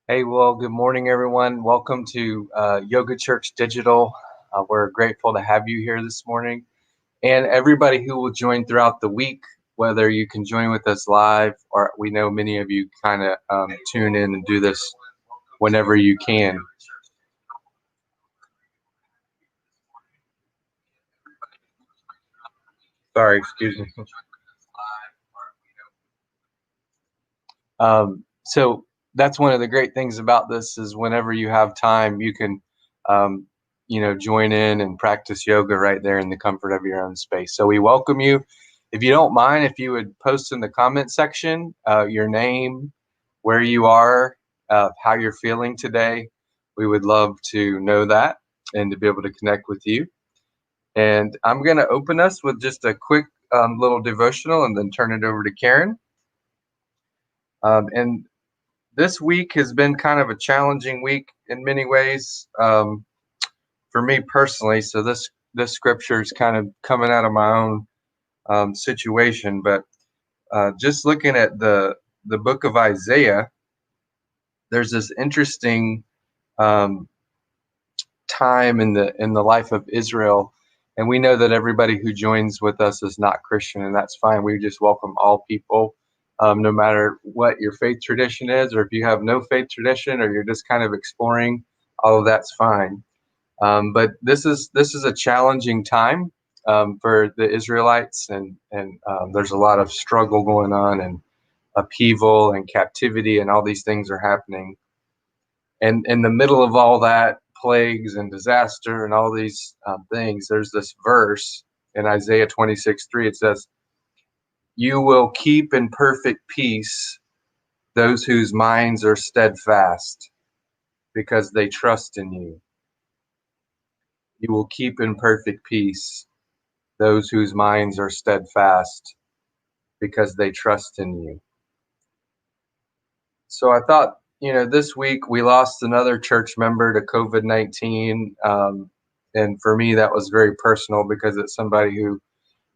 Hey, well, good morning, everyone. Welcome to Yoga Church Digital. We're grateful to have you here this morning. And everybody who will join throughout the week, whether you can join with us live or we know many of you kind of tune in and do this whenever you can. Sorry, excuse me. So that's one of the great things about this is whenever you have time, you can, um, join in and practice yoga right there in the comfort of your own space. So we welcome you. If you don't mind, if you would post in the comment section your name, where you are, how you're feeling today, we would love to know that and to be able to connect with you. And I'm going to open us with just a quick little devotional and then turn it over to Karen. And this week has been kind of a challenging week in many ways for me personally. So this scripture is kind of coming out of my own situation, but just looking at the book of Isaiah, there's this interesting um, time in the life of Israel, and we know that everybody who joins with us is not Christian, and that's fine. We just welcome all people, no matter what your faith tradition is, or if you have no faith tradition, or you're just kind of exploring. All of that's fine. But this is a challenging time for the Israelites, and there's a lot of struggle going on, and upheaval and captivity, and all these things are happening. And in the middle of all that, plagues and disaster and all these things, there's this verse in Isaiah 26:3. It says, "You will keep in perfect peace those whose minds are steadfast because they trust in you. You will keep in perfect peace those whose minds are steadfast because they trust in you." So I thought, this week we lost another church member to COVID-19. And for me, that was very personal because it's somebody who,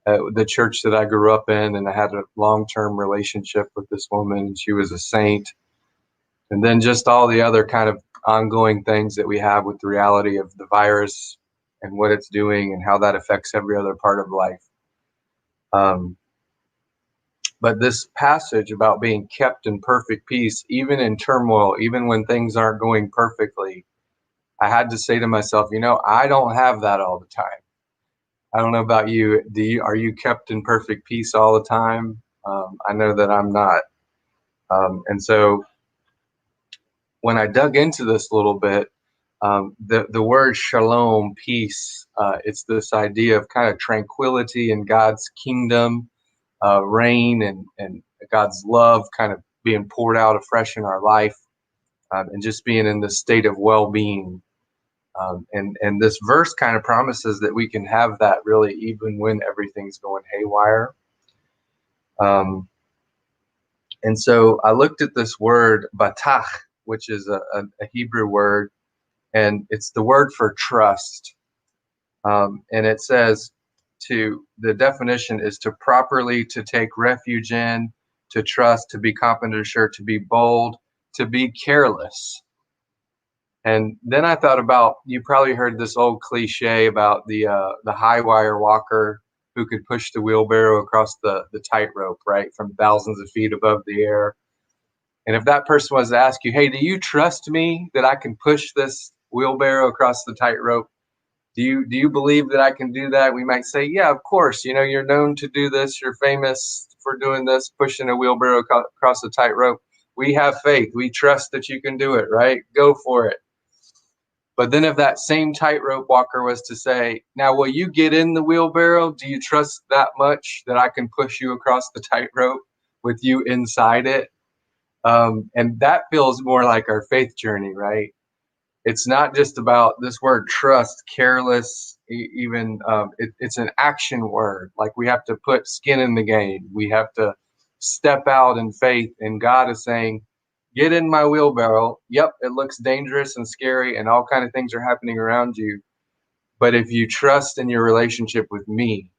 the church that I grew up in, and I had a long term relationship with this woman, and she was a saint. And then just all the other kind of ongoing things that we have with the reality of the virus and what it's doing and how that affects every other part of life. Um, But this passage about being kept in perfect peace, even in turmoil, even when things aren't going perfectly, I had to say to myself, I don't have that all the time. I don't know about you. Are you kept in perfect peace all the time? I know that I'm not. And so when I dug into this a little bit, the word shalom, peace, it's this idea of kind of tranquility in God's kingdom, reign, and God's love kind of being poured out afresh in our life, and just being in this state of well-being. And this verse kind of promises that we can have that really even when everything's going haywire. And so I looked at this word batach, which is a Hebrew word, and it's the word for trust. And it says the definition is to properly to take refuge in, to trust, to be confident, assured, to be bold, to be careless. And then I thought about, you probably heard this old cliche about the high wire walker who could push the wheelbarrow across the tightrope, right, from thousands of feet above the air. And if that person was to ask you, hey, do you trust me that I can push this wheelbarrow across the tightrope? Do you believe that I can do that? We might say, yeah, of course. You're known to do this. You're famous for doing this, pushing a wheelbarrow across a tightrope. We have faith. We trust that you can do it, right? Go for it. But then if that same tightrope walker was to say, now, will you get in the wheelbarrow? Do you trust that much that I can push you across the tightrope with you inside it? And that feels more like our faith journey, right? It's not just about this word trust, careless, even it's an action word. Like we have to put skin in the game. We have to step out in faith. And God is saying, get in my wheelbarrow. Yep, it looks dangerous and scary and all kind of things are happening around you. But if you trust in your relationship with me,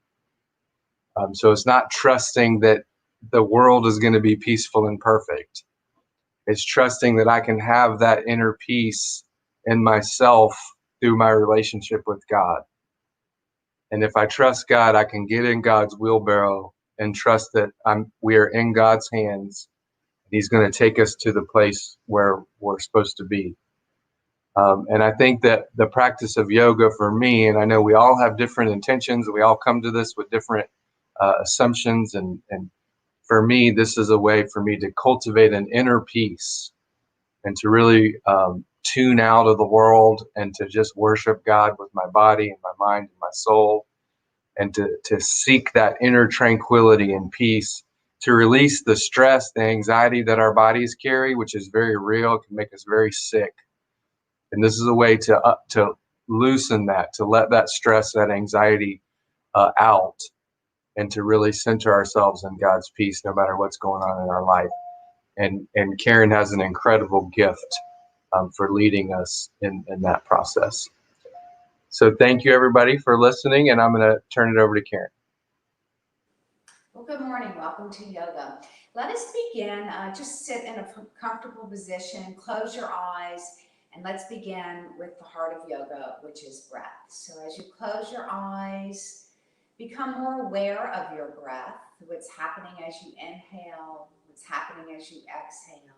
so it's not trusting that the world is going to be peaceful and perfect. It's trusting that I can have that inner peace in myself through my relationship with God. And if I trust God, I can get in God's wheelbarrow and trust that we are in God's hands. He's going to take us to the place where we're supposed to be. And I think that the practice of yoga for me, and I know we all have different intentions, we all come to this with different assumptions. And for me, this is a way for me to cultivate an inner peace and to really tune out of the world and to just worship God with my body and my mind and my soul, and to seek that inner tranquility and peace, to release the stress, the anxiety that our bodies carry, which is very real, can make us very sick. And this is a way to loosen that, to let that stress, that anxiety out, and to really center ourselves in God's peace no matter what's going on in our life. And Karen has an incredible gift for leading us in that process. So thank you, everybody, for listening, and I'm going to turn it over to Karen. Well, good morning. Welcome to yoga. Let us begin. Just sit in a comfortable position, close your eyes, and let's begin with the heart of yoga, which is breath. So as you close your eyes, become more aware of your breath, what's happening as you inhale, what's happening as you exhale.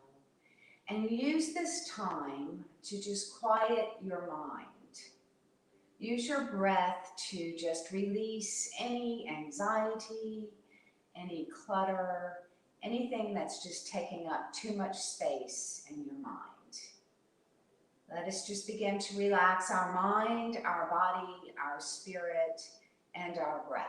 And use this time to just quiet your mind. Use your breath to just release any anxiety, any clutter, anything that's just taking up too much space in your mind. Let us just begin to relax our mind, our body, our spirit, and our breath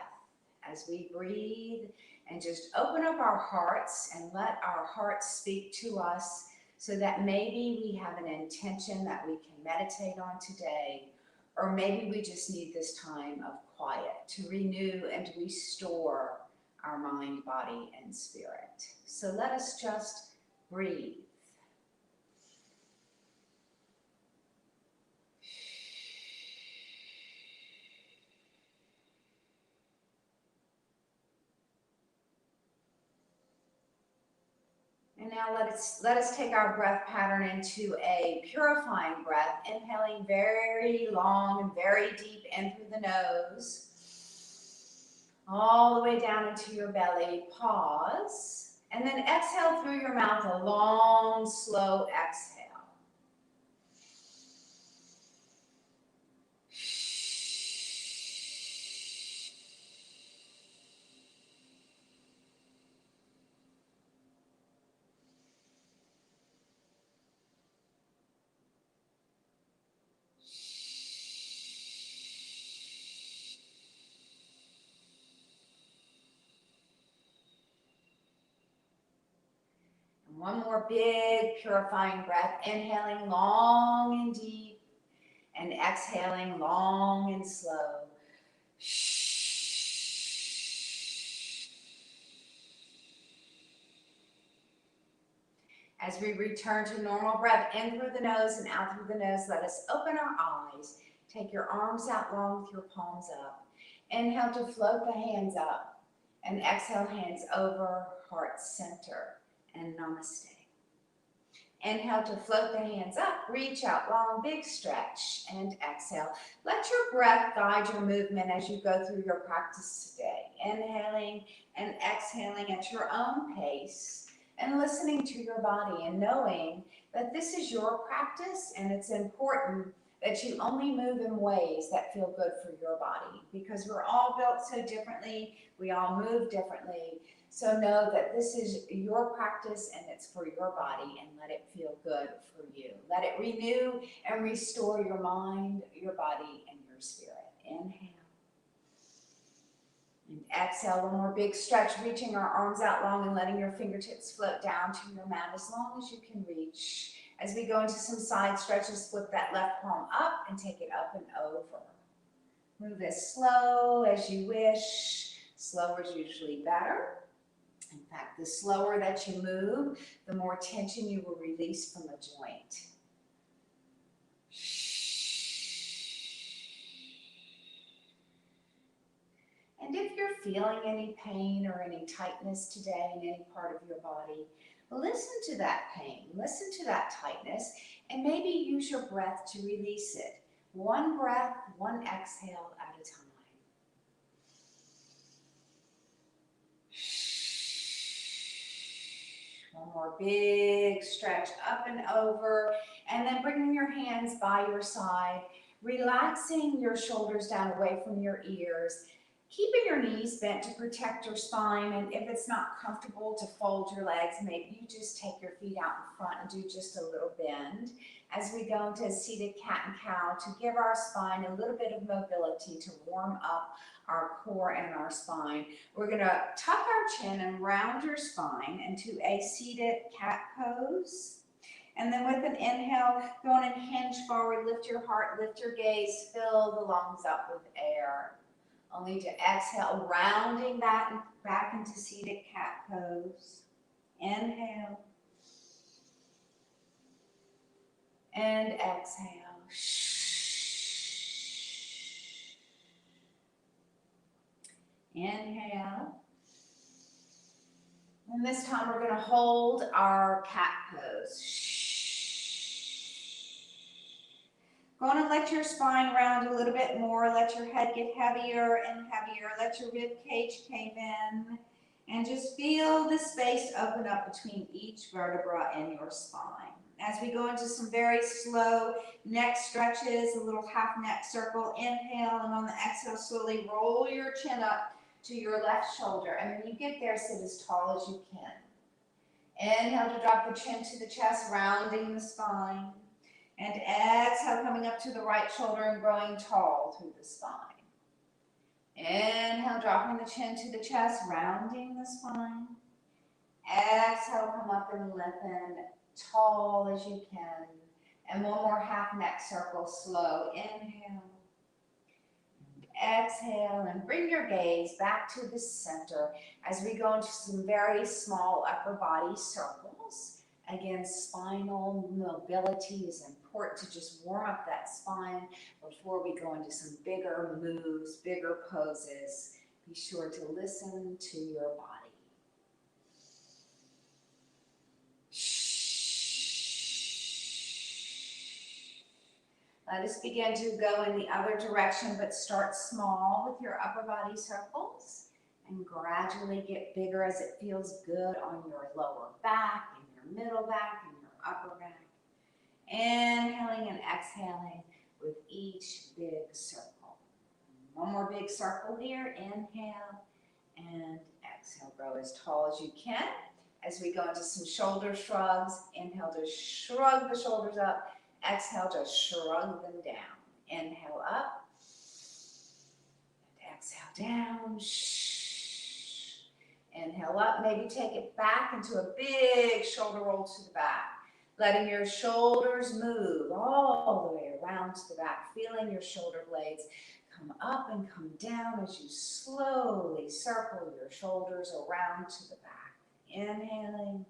as we breathe, and just open up our hearts and let our hearts speak to us, so that maybe we have an intention that we can meditate on today, or maybe we just need this time of quiet to renew and restore our mind, body, and spirit. So let us just breathe. And now let us take our breath pattern into a purifying breath, inhaling very long and very deep in through the nose, all the way down into your belly. Pause, and then exhale through your mouth, a long, slow exhale. One more big purifying breath, inhaling long and deep, and exhaling long and slow. As we return to normal breath in through the nose and out through the nose, let us open our eyes. Take your arms out long with your palms up. Inhale to float the hands up, and exhale, hands over, heart center, and namaste. Inhale to float the hands up, reach out long, big stretch, and exhale. Let your breath guide your movement as you go through your practice today. Inhaling and exhaling at your own pace, and listening to your body and knowing that this is your practice, and it's important that you only move in ways that feel good for your body, because we're all built so differently, we all move differently. So know that this is your practice and it's for your body, and let it feel good for you. Let it renew and restore your mind, your body, and your spirit. Inhale. And exhale, one more big stretch, reaching our arms out long and letting your fingertips float down to your mat as long as you can reach. As we go into some side stretches, flip that left palm up and take it up and over. Move as slow as you wish. Slower is usually better. In fact, the slower that you move, the more tension you will release from a joint. And if you're feeling any pain or any tightness today in any part of your body, Listen to that pain, listen to that tightness, and maybe use your breath to release it. One breath, one exhale at a time. One more big stretch up and over, and then bringing your hands by your side, relaxing your shoulders down away from your ears, keeping your knees bent to protect your spine, and if it's not comfortable to fold your legs, maybe you just take your feet out in front and do just a little bend as we go into a seated cat and cow to give our spine a little bit of mobility to warm up our core and our spine. We're going to tuck our chin and round your spine into a seated cat pose. And then with an inhale, go on and hinge forward, lift your heart, lift your gaze, fill the lungs up with air. Only to exhale, rounding that back into seated cat pose. Inhale. And exhale. Inhale. And this time we're going to hold our cat pose. Go on and let your spine round a little bit more. Let your head get heavier and heavier. Let your rib cage cave in. And just feel the space open up between each vertebra in your spine. As we go into some very slow neck stretches, a little half neck circle, inhale, and on the exhale, slowly roll your chin up to your left shoulder. And when you get there, sit as tall as you can. Inhale to drop the chin to the chest, rounding the spine. And exhale, coming up to the right shoulder and growing tall through the spine. Inhale, dropping the chin to the chest, rounding the spine. Exhale, come up and lengthen tall as you can. And one more half neck circle, slow. Inhale. Exhale, and bring your gaze back to the center as we go into some very small upper body circles. Again, spinal mobility is important to just warm up that spine before we go into some bigger moves, bigger poses. Be sure to listen to your body. Let us begin to go in the other direction, but start small with your upper body circles and gradually get bigger as it feels good on your lower back, and your middle back, and your upper back. Inhaling and exhaling with each big circle. One more big circle here. Inhale and exhale. Grow as tall as you can. As we go into some shoulder shrugs, inhale to shrug the shoulders up. Exhale to shrug them down. Inhale up. And exhale down. Inhale up. Maybe take it back into a big shoulder roll to the back. Letting your shoulders move all the way around to the back. Feeling your shoulder blades come up and come down as you slowly circle your shoulders around to the back. Inhaling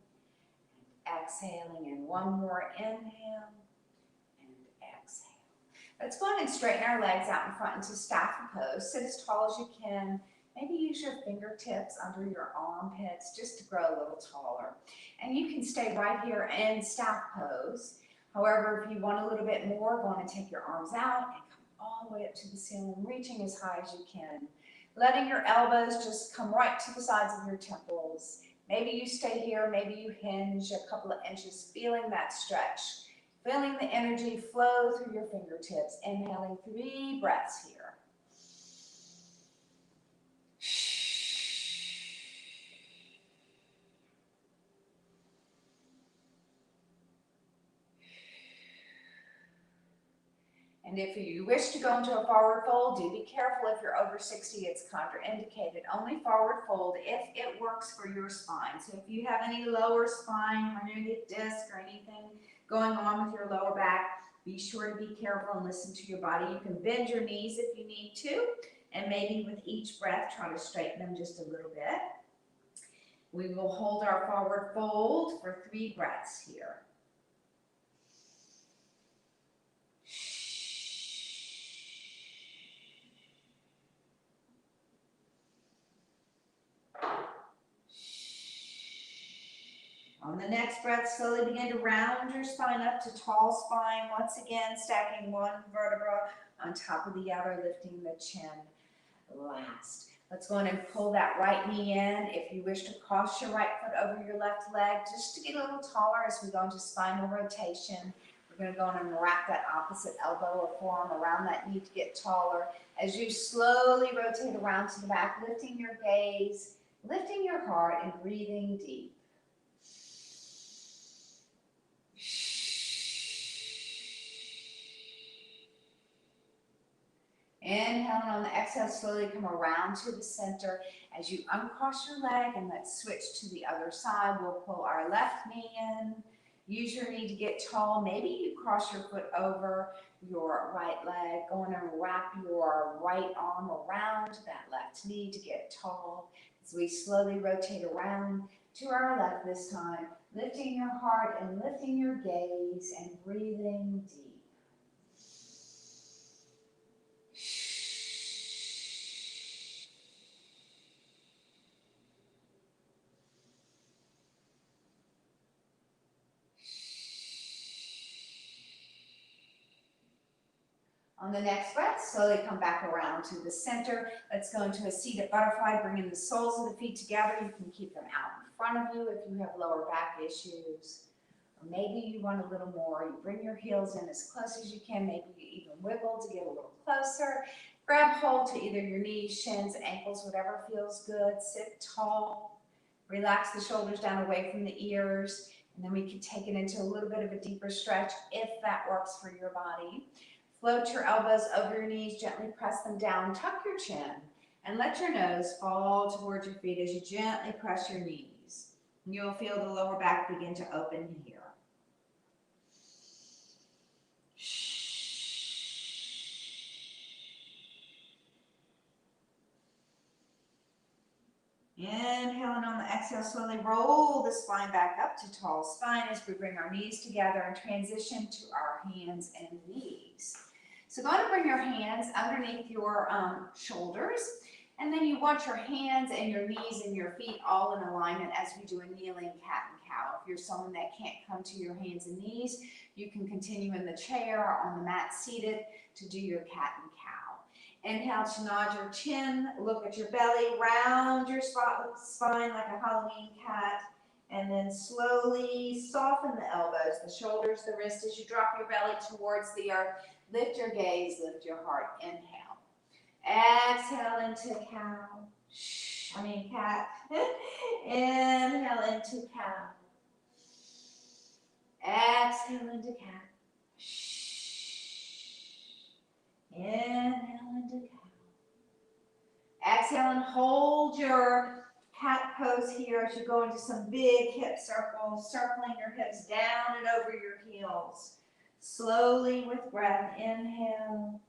and exhaling. And one more inhale. Let's go ahead and straighten our legs out in front into staff pose. Sit as tall as you can. Maybe use your fingertips under your armpits just to grow a little taller. And you can stay right here in staff pose. However, if you want a little bit more, go on and take your arms out and come all the way up to the ceiling, reaching as high as you can. Letting your elbows just come right to the sides of your temples. Maybe you stay here, maybe you hinge a couple of inches, feeling that stretch. Feeling the energy flow through your fingertips. Inhaling 3 breaths here. And if you wish to go into a forward fold, do be careful. If you're over 60, it's contraindicated. Only forward fold if it works for your spine. So if you have any lower spine, herniated disc, or anything going on with your lower back, be sure to be careful and listen to your body. You can bend your knees if you need to, and maybe with each breath, try to straighten them just a little bit. We will hold our forward fold for 3 breaths here. On the next breath, slowly begin to round your spine up to tall spine. Once again, stacking one vertebra on top of the other, lifting the chin last. Let's go in and pull that right knee in. If you wish to cross your right foot over your left leg, just to get a little taller as we go into spinal rotation. We're going to go in and wrap that opposite elbow or forearm around that knee to get taller. As you slowly rotate around to the back, lifting your gaze, lifting your heart, and breathing deep. Inhale, and on the exhale, slowly come around to the center. As you uncross your leg, and let's switch to the other side. We'll pull our left knee in. Use your knee to get tall. Maybe you cross your foot over your right leg. Go in and wrap your right arm around that left knee to get tall. As we slowly rotate around to our left this time, lifting your heart and lifting your gaze and breathing deep. On the next breath, slowly come back around to the center. Let's go into a seated butterfly, bringing the soles of the feet together. You can keep them out in front of you if you have lower back issues. Or maybe you want a little more. You bring your heels in as close as you can. Maybe you even wiggle to get a little closer. Grab hold to either your knees, shins, ankles, whatever feels good. Sit tall. Relax the shoulders down away from the ears. And then we can take it into a little bit of a deeper stretch if that works for your body. Float your elbows over your knees, gently press them down, tuck your chin, and let your nose fall towards your feet as you gently press your knees. You'll feel the lower back begin to open here. Inhale, and on the exhale, slowly roll the spine back up to tall spine as we bring our knees together and transition to our hands and knees. So go ahead and bring your hands underneath your shoulders, and then you want your hands and your knees and your feet all in alignment as we do a kneeling cat and cow. If you're someone that can't come to your hands and knees, you can continue in the chair or on the mat seated to do your cat and cow. Inhale to nod your chin, look at your belly, round your spine like a Halloween cat, and then slowly soften the elbows, the shoulders, the wrists as you drop your belly towards the earth. Lift your gaze, lift your heart. Inhale. Exhale into cow. Cat. Inhale into cow. Exhale into cat. Inhale into cow. Exhale and hold your cat pose here as you go into some big hip circles, circling your hips down and over your heels. Slowly with breath, inhale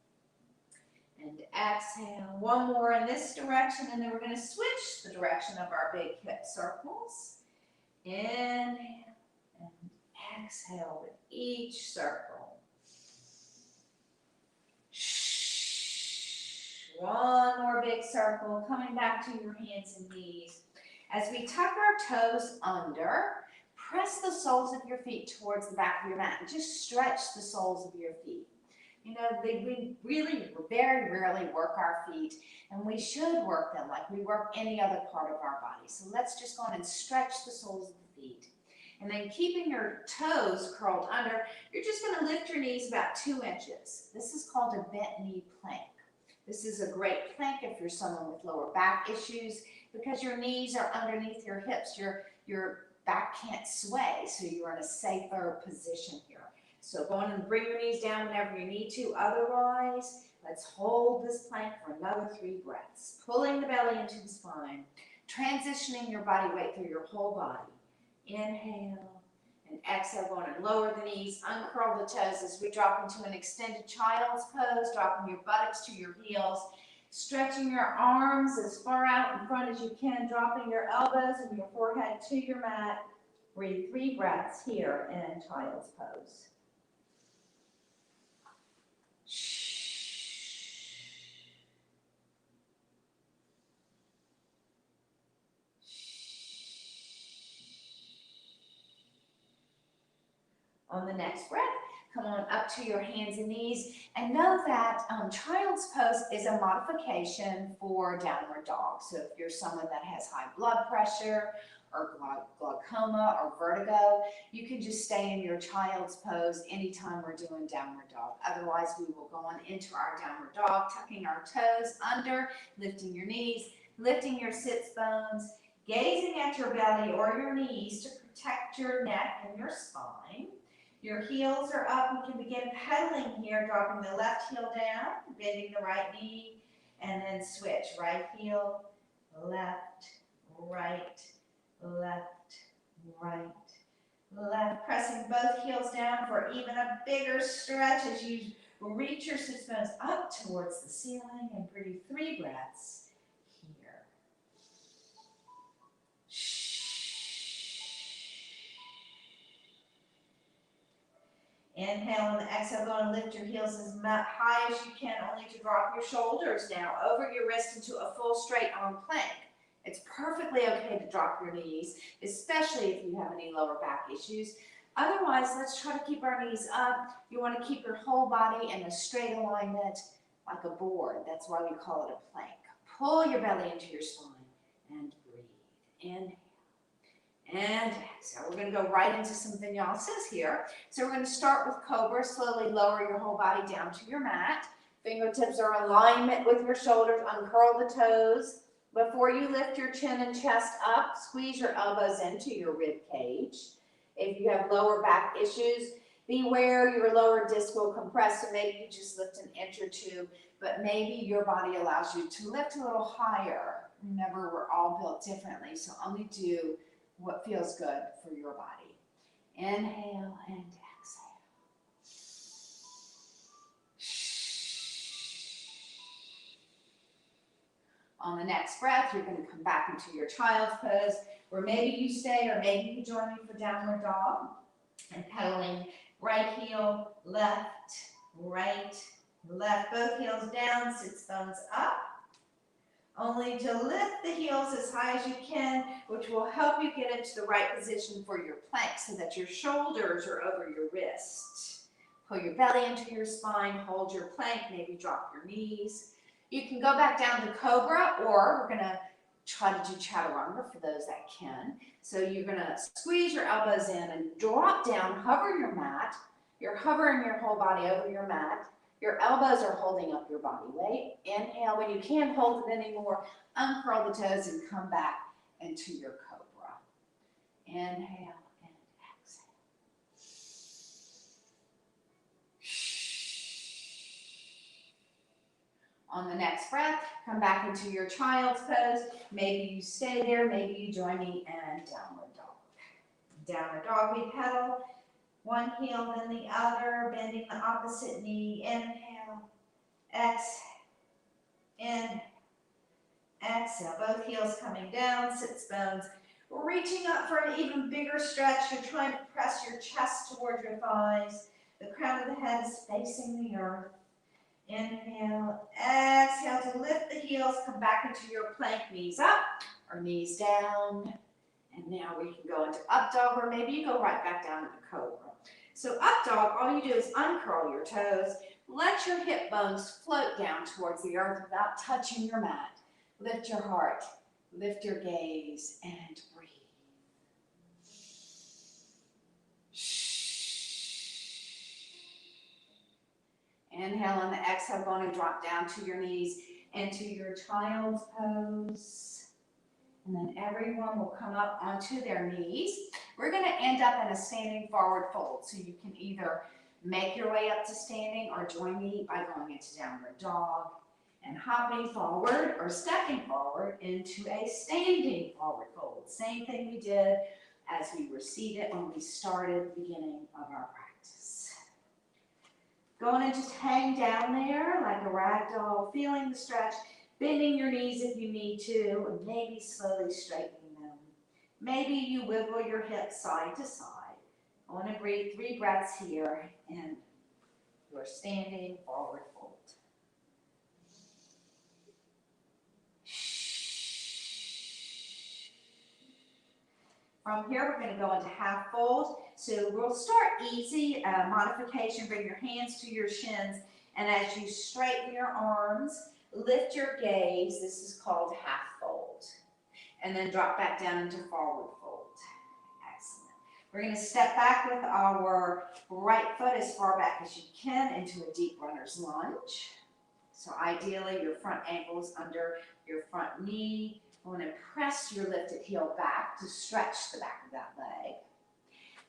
and exhale. One more in this direction, and then we're going to switch the direction of our big hip circles. Inhale and exhale with each circle. One more big circle, coming back to your hands and knees. As we tuck our toes under, press the soles of your feet towards the back of your mat and just stretch the soles of your feet. You know, we really very rarely work our feet, and we should work them like we work any other part of our body. So let's just go on and stretch the soles of the feet. And then keeping your toes curled under, you're just going to lift your knees about 2 inches. This is called a bent knee plank. This is a great plank if you're someone with lower back issues because your knees are underneath your hips. Your back can't sway, so you're in a safer position here. So go on and bring your knees down whenever you need to. Otherwise, let's hold this plank for another 3 breaths. Pulling the belly into the spine, transitioning your body weight through your whole body. Inhale and exhale, go on and lower the knees, uncurl the toes as we drop into an extended child's pose, dropping your buttocks to your heels, stretching your arms as far out in front as you can, dropping your elbows and your forehead to your mat. Breathe 3 breaths here in child's pose. On the next breath, come on up to your hands and knees, and know that child's pose is a modification for downward dog. So if you're someone that has high blood pressure or glaucoma or vertigo, you can just stay in your child's pose anytime we're doing downward dog. Otherwise, we will go on into our downward dog, tucking our toes under, lifting your knees, lifting your sits bones, gazing at your belly or your knees to protect your neck and your spine. Your heels are up. We can begin pedaling here, dropping the left heel down, bending the right knee, and then switch. Right heel, left, right, left, right, left. Pressing both heels down for even a bigger stretch as you reach your sits bones up towards the ceiling, and breathe 3 breaths here. Inhale, on the exhale, go and lift your heels as high as you can, only to drop your shoulders now over your wrist into a full straight arm plank. It's perfectly okay to drop your knees, especially if you have any lower back issues. Otherwise, let's try to keep our knees up. You want to keep your whole body in a straight alignment like a board. That's why we call it a plank. Pull your belly into your spine and breathe. Inhale. And exhale. We're going to go right into some vinyasas here. So we're going to start with Cobra. Slowly lower your whole body down to your mat. Fingertips are in alignment with your shoulders. Uncurl the toes. Before you lift your chin and chest up, squeeze your elbows into your rib cage. If you have lower back issues, beware your lower disc will compress, so maybe you just lift an inch or two, but maybe your body allows you to lift a little higher. Remember, we're all built differently, so only do what feels good for your body. Inhale and exhale. On the next breath, you're going to come back into your child's pose, where maybe you stay or maybe you join me for downward dog. And pedaling right heel, left, right, left. Both heels down, sits bones up. Only to lift the heels as high as you can, which will help you get into the right position for your plank so that your shoulders are over your wrist. Pull your belly into your spine, hold your plank, maybe drop your knees. You can go back down to Cobra, or we're going to try to do Chaturanga for those that can. So you're going to squeeze your elbows in and drop down, hover your mat. You're hovering your whole body over your mat. Your elbows are holding up your body weight. Inhale. When you can't hold it anymore, uncurl the toes and come back into your Cobra. Inhale and exhale. On the next breath, come back into your child's pose. Maybe you stay there, maybe you join me in downward dog. Downward dog, we pedal. One heel, then the other, bending the opposite knee. Inhale, exhale, inhale, exhale. Both heels coming down, sits bones. Reaching up for an even bigger stretch. You're trying to press your chest towards your thighs. The crown of the head is facing the earth. Inhale, exhale to lift the heels. Come back into your plank, knees up or knees down. And now we can go into up dog, or maybe you go right back down into Cobra. So up dog, all you do is uncurl your toes. Let your hip bones float down towards the earth without touching your mat. Lift your heart, lift your gaze, and breathe. Inhale, on the exhale, going to drop down to your knees into your child's pose. And then everyone will come up onto their knees. We're going to end up in a standing forward fold. So you can either make your way up to standing or join me by going into downward dog and hopping forward or stepping forward into a standing forward fold. Same thing we did as we were seated when we started the beginning of our practice. Going to just hang down there like a rag doll, feeling the stretch. Bending your knees if you need to, and maybe slowly straightening them. Maybe you wiggle your hips side to side. I want to breathe 3 breaths here, and you're standing forward fold. From here, we're going to go into half fold. So we'll start easy, modification, bring your hands to your shins, and as you straighten your arms, lift your gaze. This is called half fold. And then drop back down into forward fold. Excellent. We're going to step back with our right foot as far back as you can into a deep runner's lunge. So ideally, your front ankle is under your front knee. I want to press your lifted heel back to stretch the back of that leg.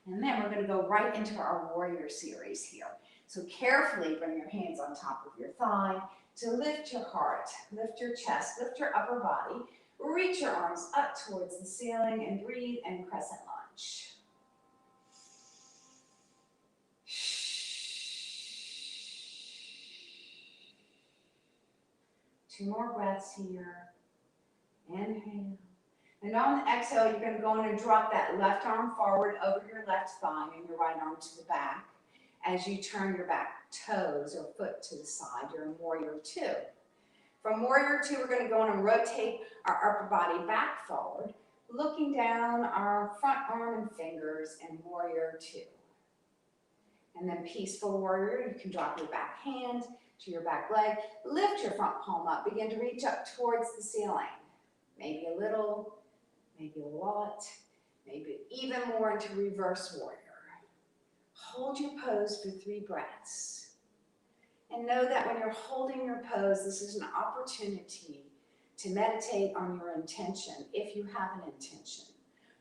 And then we're going to go right into our warrior series here. So carefully bring your hands on top of your thigh to lift your heart, lift your chest, lift your upper body. Reach your arms up towards the ceiling and breathe and crescent lunge. Two more breaths here. Inhale. And on the exhale, you're going to go in and drop that left arm forward over your left thigh and your right arm to the back as you turn your back toes or foot to the side. You're in warrior two. From warrior two, we're going to go in and rotate our upper body back forward, looking down our front arm and fingers in warrior two. And then peaceful warrior, you can drop your back hand to your back leg, lift your front palm up, begin to reach up towards the ceiling. Maybe a little, maybe a lot, maybe even more into reverse warrior. Hold your pose for 3 breaths. And know that when you're holding your pose, this is an opportunity to meditate on your intention, if you have an intention,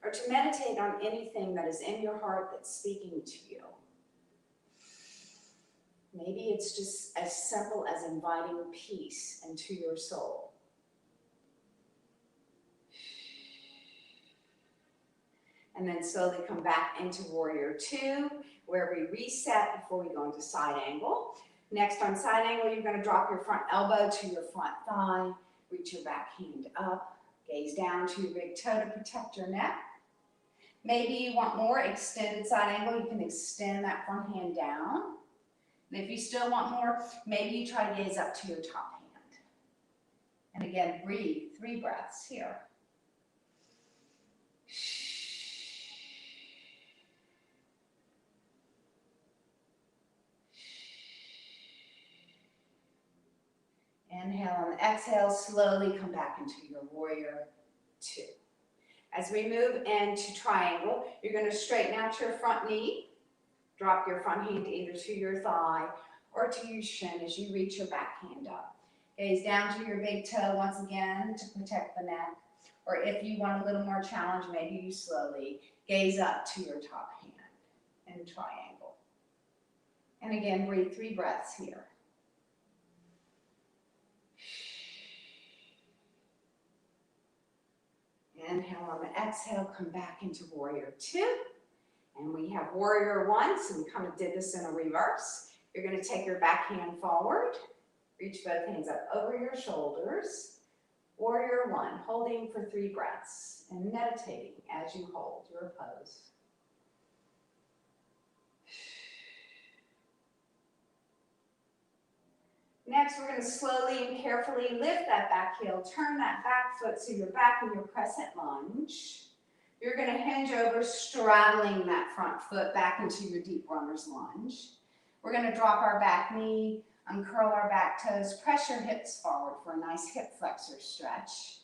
or to meditate on anything that is in your heart that's speaking to you. Maybe it's just as simple as inviting peace into your soul. And then slowly come back into warrior two, where we reset before we go into side angle. Next on side angle, you're going to drop your front elbow to your front thigh, reach your back hand up, gaze down to your big toe to protect your neck. Maybe you want more extended side angle, you can extend that front hand down. And if you still want more, maybe you try to gaze up to your top hand. And again, breathe, 3 breaths here. Inhale, on the exhale, slowly come back into your warrior two. As we move into triangle, you're going to straighten out your front knee. Drop your front hand either to your thigh or to your shin as you reach your back hand up. Gaze down to your big toe once again to protect the neck. Or if you want a little more challenge, maybe you slowly gaze up to your top hand in triangle. And again, breathe 3 breaths here. Inhale, on the exhale, come back into warrior two. And we have warrior one, so we kind of did this in a reverse. You're going to take your back hand forward, reach both hands up over your shoulders. Warrior one, holding for 3 breaths and meditating as you hold your pose. Next, we're going to slowly and carefully lift that back heel, turn that back foot so you're back in your crescent lunge. You're going to hinge over, straddling that front foot back into your deep runner's lunge. We're going to drop our back knee, uncurl our back toes, press your hips forward for a nice hip flexor stretch.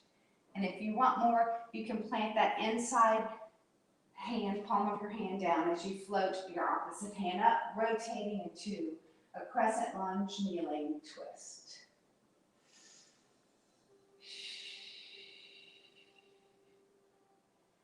And if you want more, you can plant that inside hand, palm of your hand down as you float your opposite hand up, rotating into a crescent lunge, kneeling twist.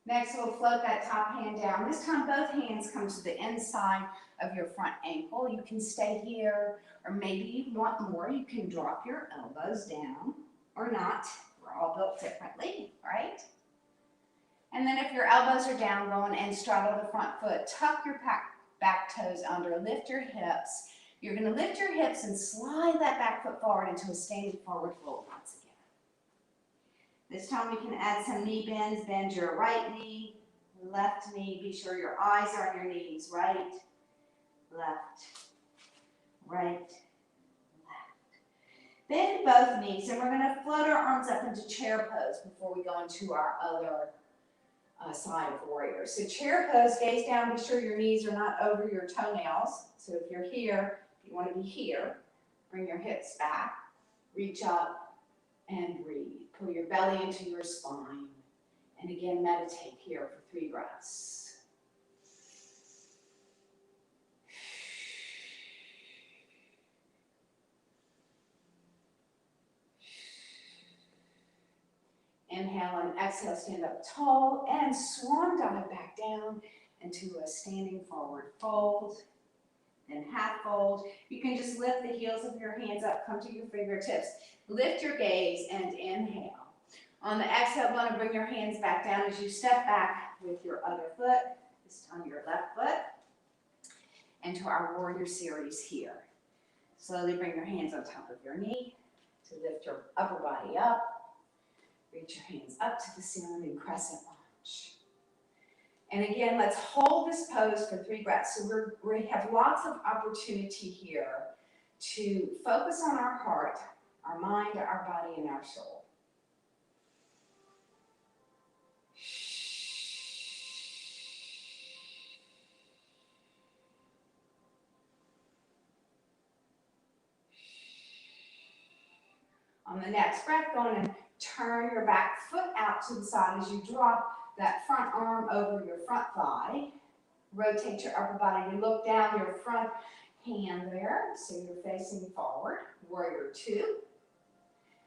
Next, we'll float that top hand down. This time, both hands come to the inside of your front ankle. You can stay here, or maybe you want more. You can drop your elbows down, or not. We're all built differently, right? And then if your elbows are down, go in and straddle the front foot. Tuck your back toes under, lift your hips. You're going to lift your hips and slide that back foot forward into a standing forward fold once again. This time we can add some knee bends. Bend your right knee, left knee. Be sure your eyes are on your knees. Right, left, right, left. Bend both knees, and we're going to float our arms up into chair pose before we go into our other side of warrior. So chair pose, gaze down, be sure your knees are not over your toenails. So if you're here, you want to be here. Bring your hips back, reach up and breathe. Pull your belly into your spine. And again, meditate here for 3 breaths. Inhale and exhale, stand up tall and swan dive back down into a standing forward fold. Then half fold. You can just lift the heels of your hands up, come to your fingertips. Lift your gaze and inhale. On the exhale, want to bring your hands back down as you step back with your other foot, this time your left foot, into our warrior series here. Slowly bring your hands on top of your knee to lift your upper body up. Reach your hands up to the ceiling and crescent lunge. And again, let's hold this pose for 3 breaths. So we have lots of opportunity here to focus on our heart, our mind, our body, and our soul. On the next breath, go on and turn your back foot out to the side as you drop that front arm over your front thigh. Rotate your upper body. You look down your front hand there, so you're facing forward. Warrior 2.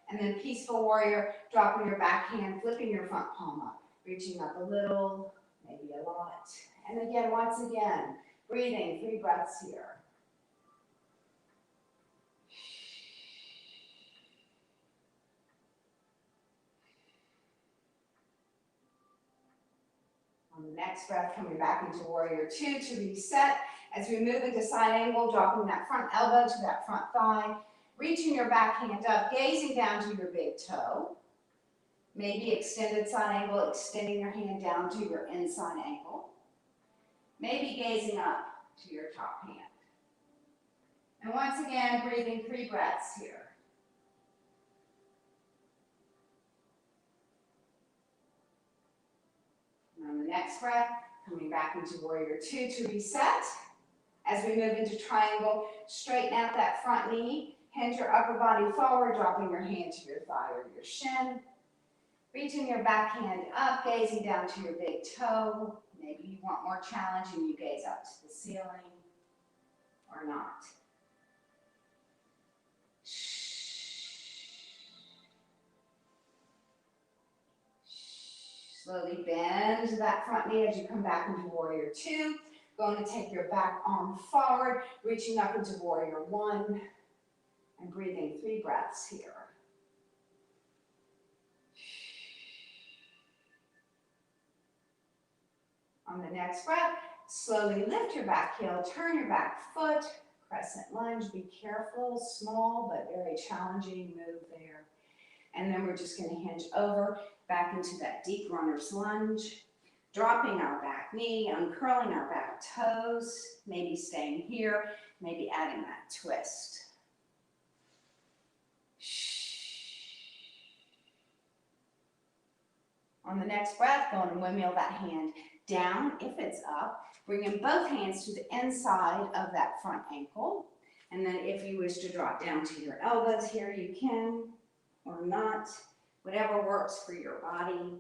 And then peaceful warrior, dropping your back hand, flipping your front palm up, reaching up a little, maybe a lot. And again, once again, breathing, 3 breaths here. On the next breath, coming back into warrior 2 to reset. As we move into side angle, dropping that front elbow to that front thigh, reaching your back hand up, gazing down to your big toe. Maybe extended side angle, extending your hand down to your inside ankle. Maybe gazing up to your top hand. And once again, breathing 3 breaths here. And on the next breath, coming back into warrior 2 to reset. As we move into triangle, straighten out that front knee, hinge your upper body forward, dropping your hand to your thigh or your shin. Reaching your back hand up, gazing down to your big toe. Maybe you want more challenge and you gaze up to the ceiling, or not. Slowly bend that front knee as you come back into warrior 2. Going to take your back arm forward, reaching up into warrior 1, and breathing 3 breaths here. On the next breath, slowly lift your back heel, turn your back foot, crescent lunge. Be careful, small but very challenging move there. And then we're just going to hinge over back into that deep runner's lunge, dropping our back knee, uncurling our back toes, maybe staying here, maybe adding that twist. On the next breath, go on and windmill that hand down if it's up, bringing both hands to the inside of that front ankle. And then if you wish to drop down to your elbows here, you can, or not, whatever works for your body.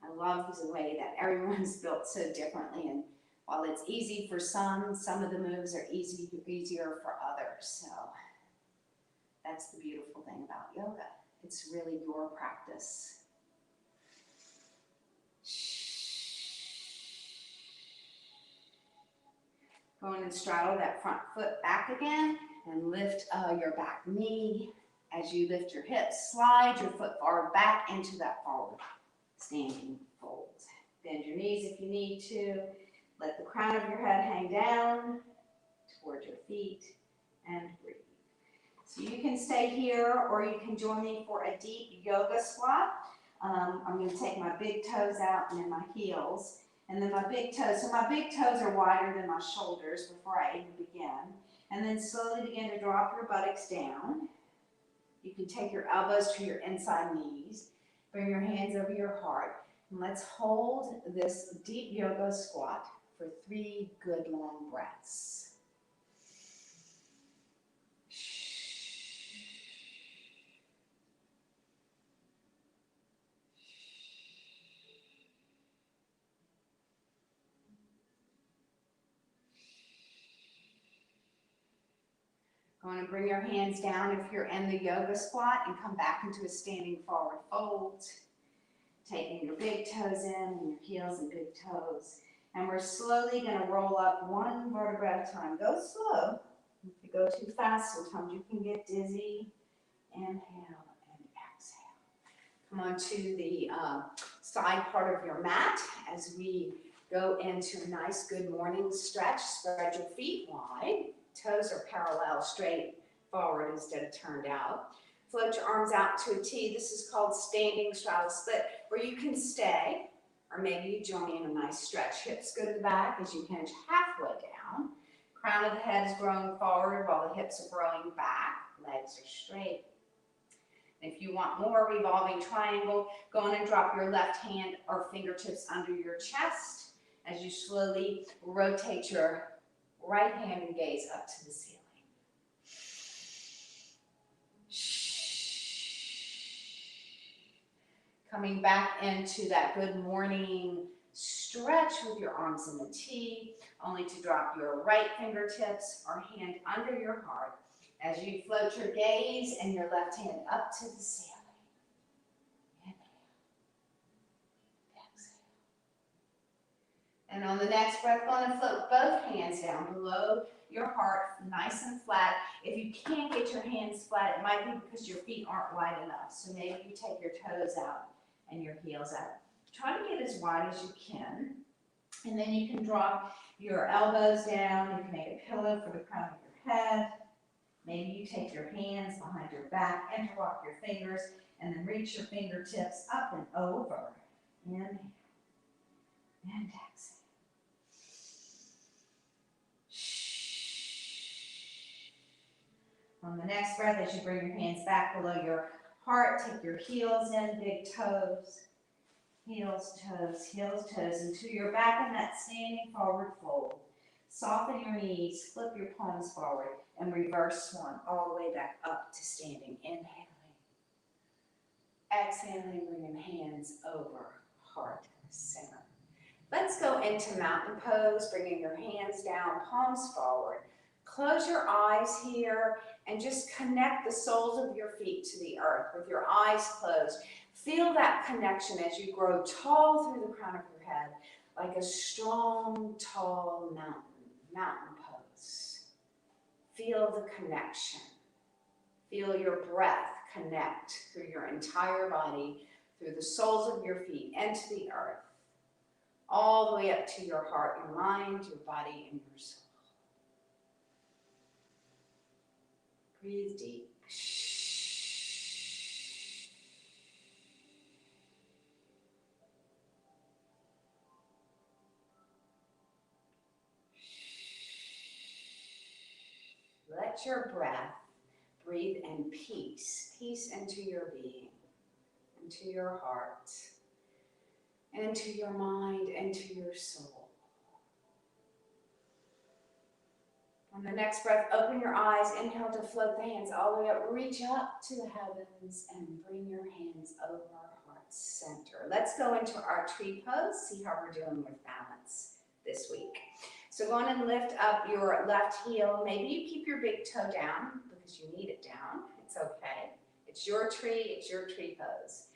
I love the way that everyone's built so differently, and while it's easy for some of the moves are easier for others. So that's the beautiful thing about yoga. It's really your practice. Go on and straddle that front foot back again and lift your back knee. As you lift your hips, slide your foot forward back into that forward standing fold. Bend your knees if you need to. Let the crown of your head hang down toward your feet and breathe. So you can stay here or you can join me for a deep yoga squat. I'm going to take my big toes out and then my heels. And then my big toes, so my big toes are wider than my shoulders before I even begin. And then slowly begin to drop your buttocks down. You can take your elbows to your inside knees. Bring your hands over your heart. And let's hold this deep yoga squat for 3 good long breaths. Going to bring your hands down if you're in the yoga squat and come back into a standing forward fold. Taking your big toes in and your heels and big toes. And we're slowly going to roll up 1 vertebra at a time. Go slow. If you go too fast, sometimes you can get dizzy. Inhale and exhale. Come on to the side part of your mat as we go into a nice good morning stretch. Spread your feet wide. Toes are parallel, straight forward instead of turned out. Float your arms out to a T. This is called standing straddle split, where you can stay, or maybe you join in a nice stretch. Hips go to the back as you hinge halfway down. Crown of the head is growing forward while the hips are growing back. Legs are straight. If you want more revolving triangle, go on and drop your left hand or fingertips under your chest as you slowly rotate your right hand and gaze up to the ceiling. Coming back into that good morning stretch with your arms in the T, only to drop your right fingertips or hand under your heart as you float your gaze and your left hand up to the ceiling. And on the next breath, go on and float both hands down below your heart, nice and flat. If you can't get your hands flat, it might be because your feet aren't wide enough. So maybe you take your toes out and your heels out. Try to get as wide as you can. And then you can drop your elbows down. You can make a pillow for the crown of your head. Maybe you take your hands behind your back, interlock your fingers, and then reach your fingertips up and over. Inhale and exhale. On the next breath, as you bring your hands back below your heart, take your heels in, big toes, heels, toes, into your back in that standing forward fold. Soften your knees, flip your palms forward, and reverse swan all the way back up to standing. Inhaling. Exhaling, bringing hands over, heart center. Let's go into mountain pose, bringing your hands down, palms forward. Close your eyes here and just connect the soles of your feet to the earth with your eyes closed. Feel that connection as you grow tall through the crown of your head, like a strong, tall mountain pose. Feel the connection. Feel your breath connect through your entire body, through the soles of your feet and to the earth, all the way up to your heart, your mind, your body, and your soul. Breathe deep. Let your breath breathe in peace. Peace into your being, into your heart, into your mind, into your soul. On the next breath, open your eyes. Inhale to float the hands all the way up. Reach up to the heavens and bring your hands over heart center. Let's go into our tree pose. See how we're doing with balance this week. So go on and lift up your left heel. Maybe you keep your big toe down because you need it down. It's okay. It's your tree pose.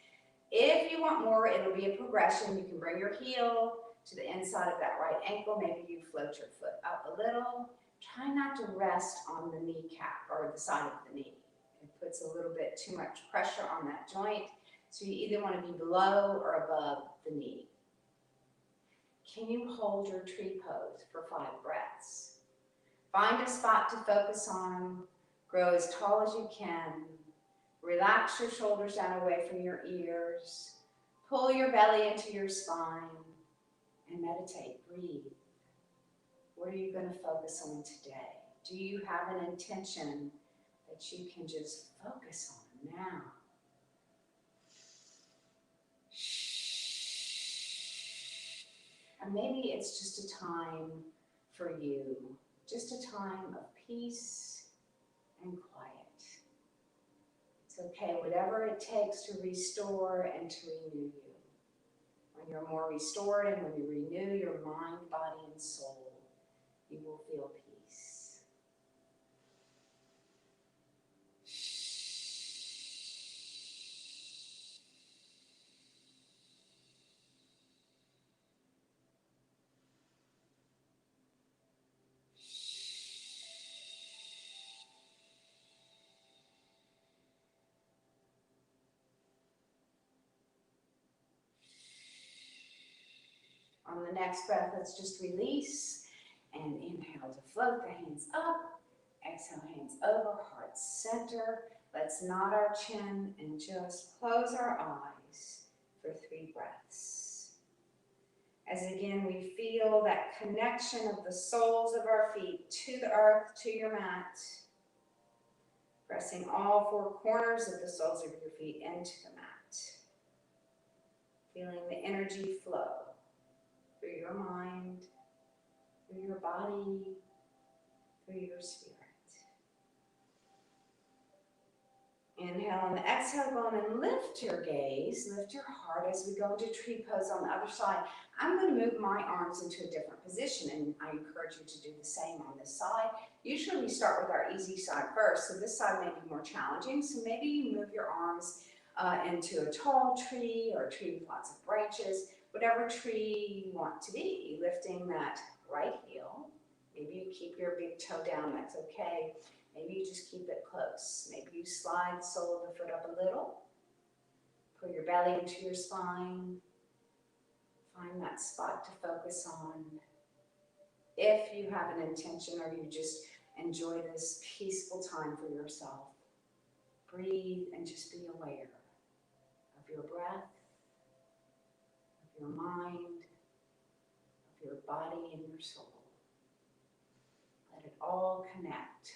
If you want more, it'll be a progression. You can bring your heel to the inside of that right ankle. Maybe you float your foot up a little. Try not to rest on the kneecap or the side of the knee. It puts a little bit too much pressure on that joint. So you either want to be below or above the knee. Can you hold your tree pose for 5 breaths? Find a spot to focus on. Grow as tall as you can. Relax your shoulders down away from your ears. Pull your belly into your spine and meditate. Breathe. What are you going to focus on today? Do you have an intention that you can just focus on now? or maybe it's just a time for you, just a time of peace and quiet. It's okay, whatever it takes to restore and to renew you. When you're more restored and when you renew your mind, body, and soul, you will feel peace. On the next breath, let's just release and inhale to float the hands up. Exhale, hands over, heart center. Let's nod our chin and just close our eyes for 3 breaths. As again, we feel that connection of the soles of our feet to the earth, to your mat. Pressing all 4 corners of the soles of your feet into the mat. Feeling the energy flow through your mind, through your body, through your spirit. Inhale and exhale, go on and lift your gaze, lift your heart as we go into tree pose on the other side. I'm going to move my arms into a different position, and I encourage you to do the same on this side. Usually we start with our easy side first, so this side may be more challenging. So maybe you move your arms into a tall tree or a tree with lots of branches, whatever tree you want to be, lifting that right heel. Maybe you keep your big toe down, that's okay. Maybe you just keep it close. Maybe you slide the sole of the foot up a little. Pull your belly into your spine. Find that spot to focus on. If you have an intention or you just enjoy this peaceful time for yourself, breathe and just be aware of your breath, of your mind, of your body and your soul. Let it all connect.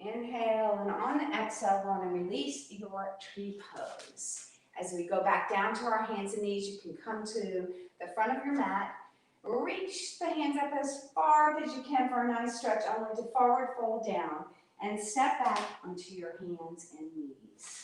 Inhale, and on the exhale, go on and release your tree pose. As we go back down to our hands and knees, you can come to the front of your mat. Reach the hands up as far as you can for a nice stretch, only to forward fold down and step back onto your hands and knees.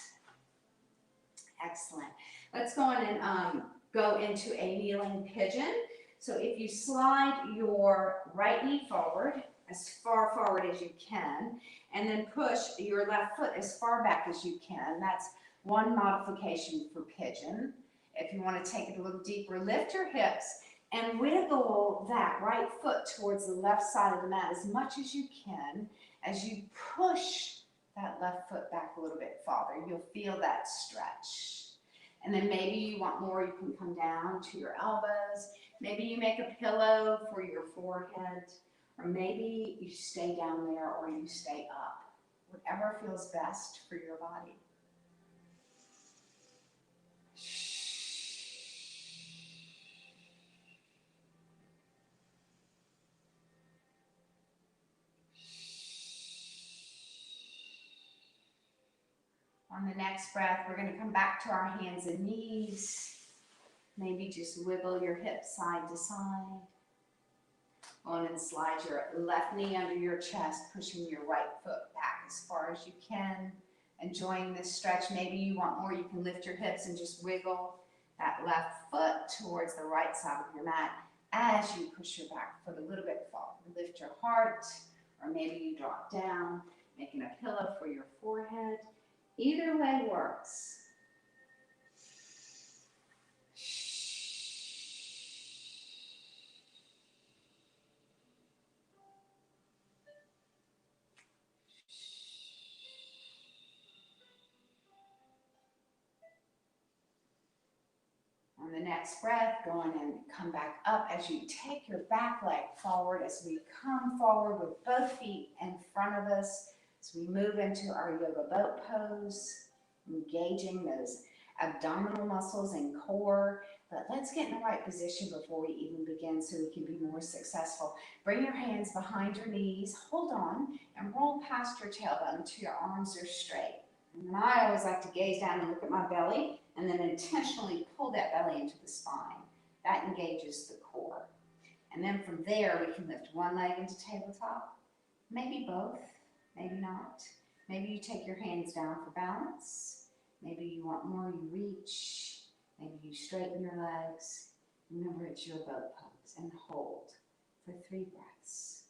Excellent. Let's go on and go into a kneeling pigeon. So if you slide your right knee forward, as far forward as you can, and then push your left foot as far back as you can. That's one modification for pigeon. If you want to take it a little deeper, lift your hips and wiggle that right foot towards the left side of the mat as much as you can. As you push that left foot back a little bit farther, you'll feel that stretch. And then maybe you want more, you can come down to your elbows. Maybe you make a pillow for your forehead. Or maybe you stay down there or you stay up. Whatever feels best for your body. On the next breath, we're going to come back to our hands and knees. Maybe just wiggle your hips side to side. On and slide your left knee under your chest, pushing your right foot back as far as you can. Enjoying this stretch. Maybe you want more, you can lift your hips and just wiggle that left foot towards the right side of your mat as you push your back foot a little bit forward. Lift your heart, or maybe you drop down, making a pillow for your forehead. Either way works. On the next breath, go on and come back up as you take your back leg forward as we come forward with both feet in front of us as we move into our yoga boat pose, engaging those abdominal muscles and core. But let's get in the right position before we even begin so we can be more successful. Bring your hands behind your knees, hold on, and roll past your tailbone until your arms are straight. And then I always like to gaze down and look at my belly, and then intentionally pull that belly into the spine. That engages the core. And then from there, we can lift one leg into tabletop, maybe both, maybe not. Maybe you take your hands down for balance. Maybe you want more, you reach. Maybe you straighten your legs. Remember, it's your boat pose, and hold for 3 breaths.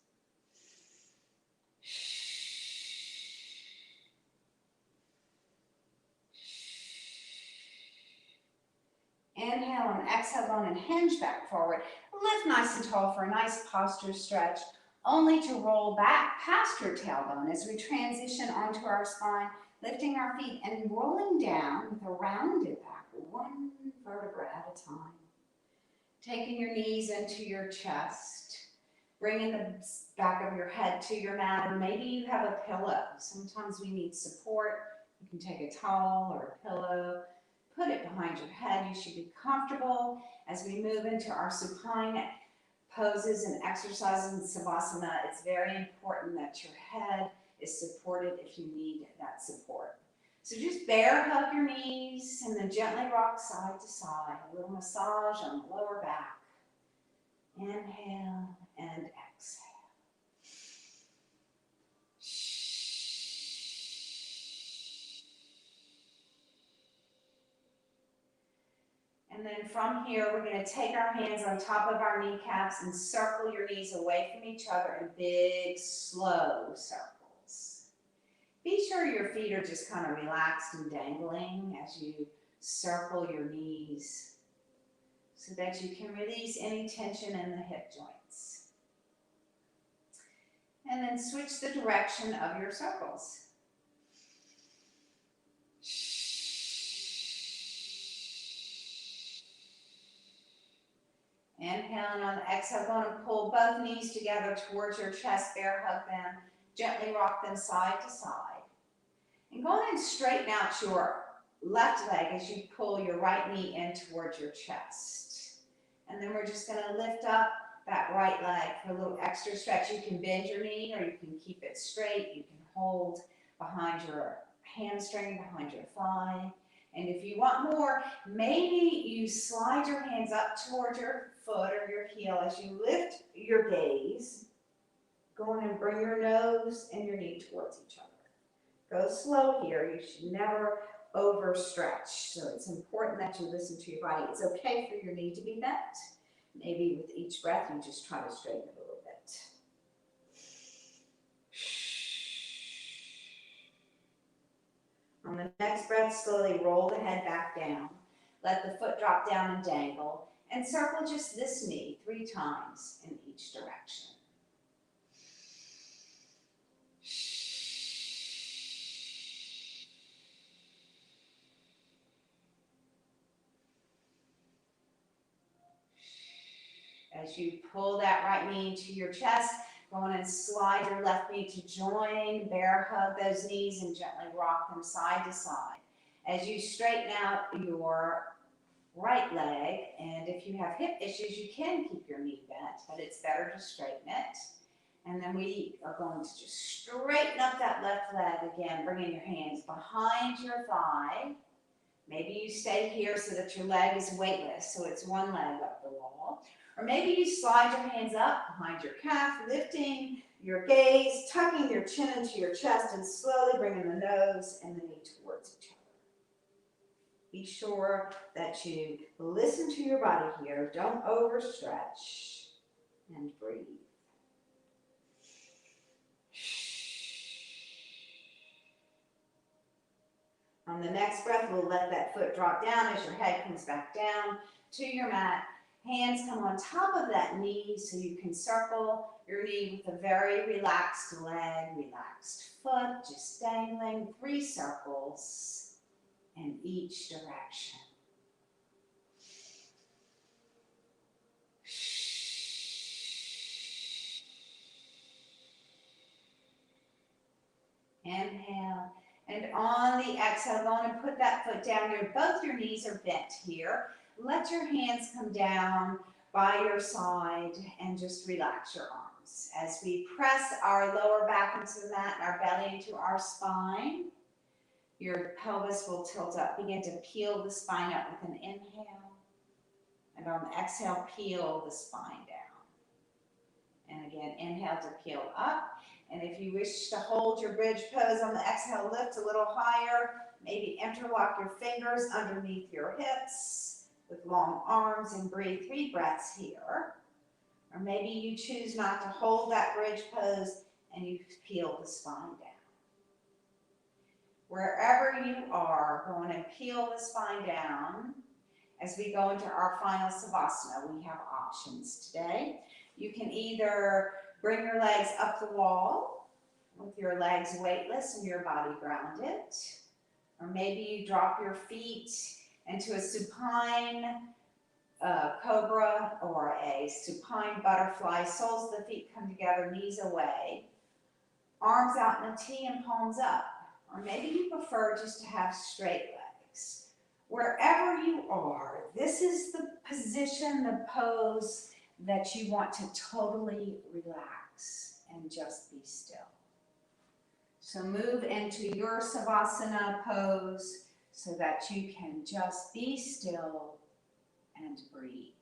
Inhale and exhale, going and hinge back forward. Lift nice and tall for a nice posture stretch, only to roll back past your tailbone as we transition onto our spine, lifting our feet and rolling down with a rounded back, 1 vertebra at a time. Taking your knees into your chest, bringing the back of your head to your mat, or maybe you have a pillow. Sometimes we need support. You can take a towel or a pillow, put it behind your head. You should be comfortable as we move into our supine poses and exercises in Savasana. It's very important that your head is supported if you need that support. So just bear hug your knees and then gently rock side to side. A little massage on the lower back. Inhale and exhale. And then from here, we're going to take our hands on top of our kneecaps and circle your knees away from each other in big, slow circles. Be sure your feet are just kind of relaxed and dangling as you circle your knees so that you can release any tension in the hip joints. And then switch the direction of your circles. Inhale, and on the exhale, going to pull both knees together towards your chest, bear hug them, gently rock them side to side. And go ahead and straighten out your left leg as you pull your right knee in towards your chest. And then we're just going to lift up that right leg for a little extra stretch. You can bend your knee or you can keep it straight. You can hold behind your hamstring, behind your thigh. And if you want more, maybe you slide your hands up toward your foot or your heel as you lift your gaze. Go in and bring your nose and your knee towards each other. Go slow here. You should never overstretch. So it's important that you listen to your body. It's okay for your knee to be bent. Maybe with each breath, you just try to straighten it a little bit. On the next breath, slowly roll the head back down. Let the foot drop down and dangle. And circle just this knee 3 times in each direction. As you pull that right knee into your chest, go on and slide your left knee to join, bear hug those knees and gently rock them side to side. As you straighten out your right leg, and if you have hip issues, you can keep your knee bent, but it's better to straighten it. And then we are going to just straighten up that left leg again, bringing your hands behind your thigh. Maybe you stay here so that your leg is weightless, so it's one leg up the wall. Or maybe you slide your hands up behind your calf, lifting your gaze, tucking your chin into your chest, and slowly bringing the nose and the knee towards each other. Be sure that you listen to your body here. Don't overstretch. And breathe. On the next breath, we'll let that foot drop down as your head comes back down to your mat. Hands come on top of that knee so you can circle your knee with a very relaxed leg, relaxed foot, just dangling 3 circles in each direction. Inhale. And on the exhale, go on and put that foot down. Both your knees are bent here. Let your hands come down by your side and just relax your arms. As we press our lower back into the mat and our belly into our spine, your pelvis will tilt up. Begin to peel the spine up with an inhale. And on the exhale, peel the spine down. And again, inhale to peel up. And if you wish to hold your bridge pose on the exhale, lift a little higher. Maybe interlock your fingers underneath your hips with long arms and breathe 3 breaths here. Or maybe you choose not to hold that bridge pose and you peel the spine down. Wherever you are, go on and peel the spine down. As we go into our final Savasana, we have options today. You can either bring your legs up the wall with your legs weightless and your body grounded. Or maybe you drop your feet into a supine Cobra or a supine butterfly. Soles of the feet come together, knees away. Arms out in a T and palms up. Or maybe you prefer just to have straight legs. Wherever you are, this is the position, the pose that you want to totally relax and just be still. So move into your Savasana pose so that you can just be still and breathe.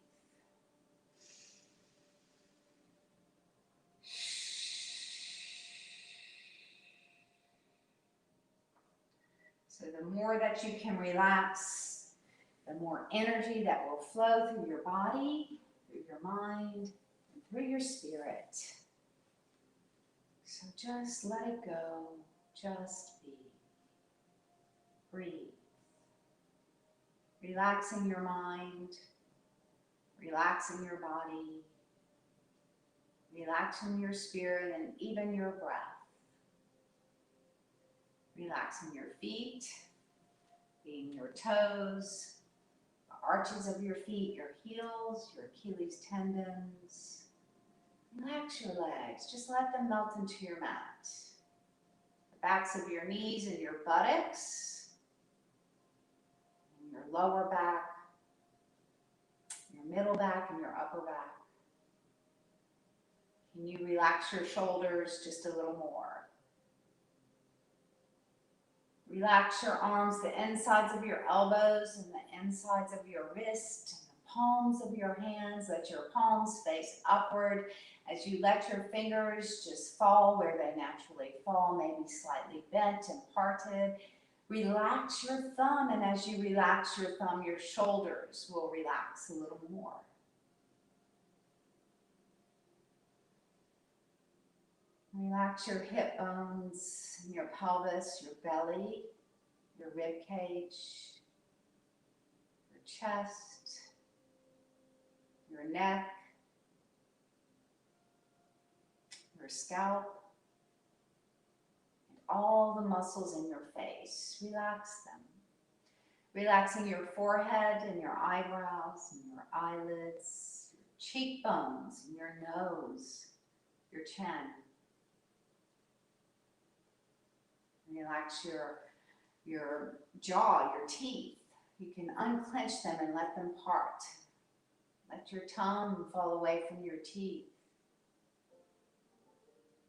So the more that you can relax, the more energy that will flow through your body, through your mind, and through your spirit. So just let it go. Just be. Breathe. Relaxing your mind, relaxing your body, relaxing your spirit and even your breath. Relaxing your feet, being your toes, the arches of your feet, your heels, your Achilles tendons. Relax your legs. Just let them melt into your mat. The backs of your knees and your buttocks, and your lower back, your middle back, and your upper back. Can you relax your shoulders just a little more? Relax your arms, the insides of your elbows and the insides of your wrist, and the palms of your hands. Let your palms face upward as you let your fingers just fall where they naturally fall, maybe slightly bent and parted. Relax your thumb, and as you relax your thumb, your shoulders will relax a little more. Relax your hip bones, your pelvis, your belly, your rib cage, your chest, your neck, your scalp, and all the muscles in your face. Relax them. Relaxing your forehead and your eyebrows and your eyelids, your cheekbones and your nose, your chin. Relax your jaw, your teeth. You can unclench them and let them part. Let your tongue fall away from your teeth.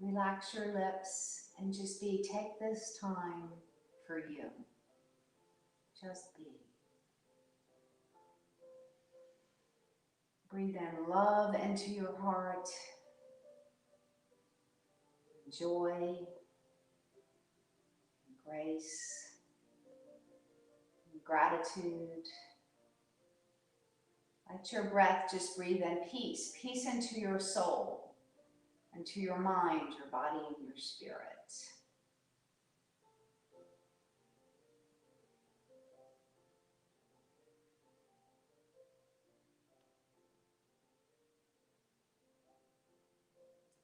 Relax your lips and just be. Take this time for you. Just be. Breathe in love into your heart, joy, grace, gratitude. Let your breath just breathe in peace, peace into your soul, into your mind, your body, and your spirit.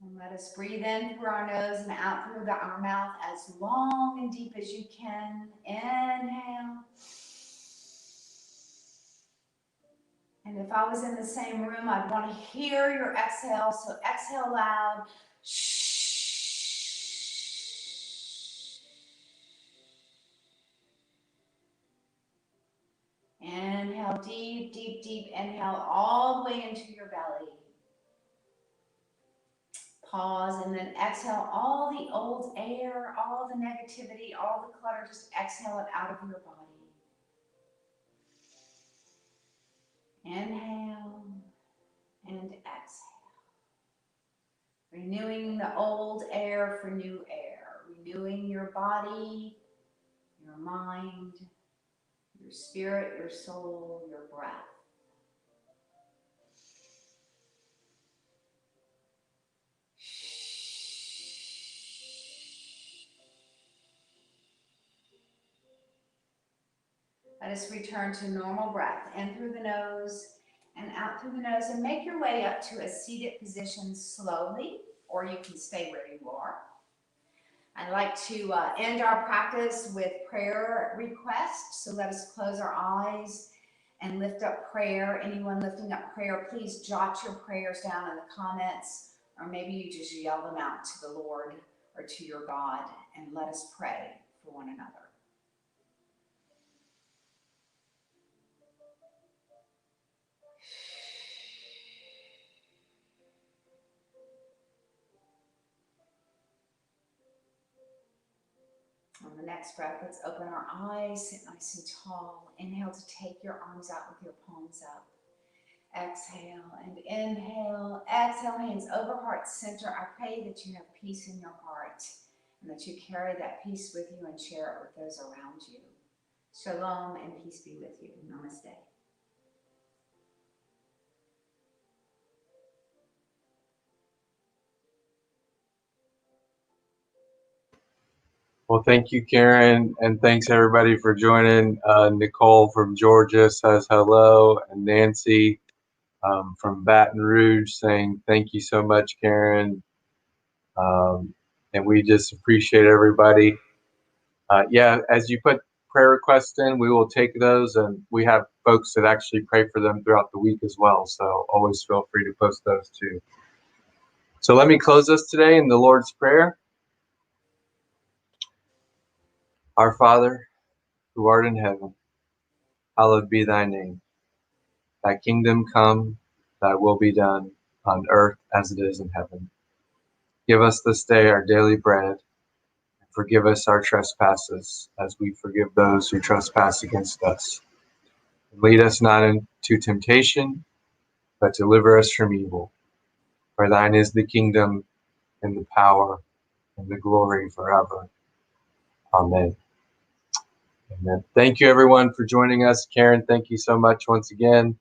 And let us breathe in through our nose and out through our mouth as long and deep as you can. Inhale. And if I was in the same room, I'd want to hear your exhale. So exhale loud. Inhale, deep, deep, deep inhale all the way into your belly. Pause and then exhale all the old air, all the negativity, all the clutter, just exhale it out of your body. Inhale and exhale. Renewing the old air for new air. Renewing your body, your mind, your spirit, your soul, your breath. Let us return to normal breath. In through the nose and out through the nose. And make your way up to a seated position slowly, or you can stay where you are. I like to end our practice with prayer requests. So let us close our eyes and lift up prayer. Anyone lifting up prayer, please jot your prayers down in the comments, or maybe you just yell them out to the Lord or to your God, and let us pray for one another. On the next breath, let's open our eyes, sit nice and tall. Inhale to take your arms out with your palms up. Exhale and inhale. Exhale, hands over heart center. I pray that you have peace in your heart and that you carry that peace with you and share it with those around you. Shalom and peace be with you. Namaste. Well, thank you, Karen, and thanks everybody for joining. Nicole from Georgia says hello, and Nancy from Baton Rouge saying thank you so much, Karen. And we just appreciate everybody. Yeah, as you put prayer requests in, we will take those, and we have folks that actually pray for them throughout the week as well. So always feel free to post those too. So let me close us today in the Lord's Prayer. Our Father, who art in heaven, hallowed be thy name. Thy kingdom come, thy will be done, on earth as it is in heaven. Give us this day our daily bread, and forgive us our trespasses, as we forgive those who trespass against us. And lead us not into temptation, but deliver us from evil. For thine is the kingdom, and the power, and the glory forever. Amen. Amen. Thank you, everyone, for joining us. Karen, thank you so much once again.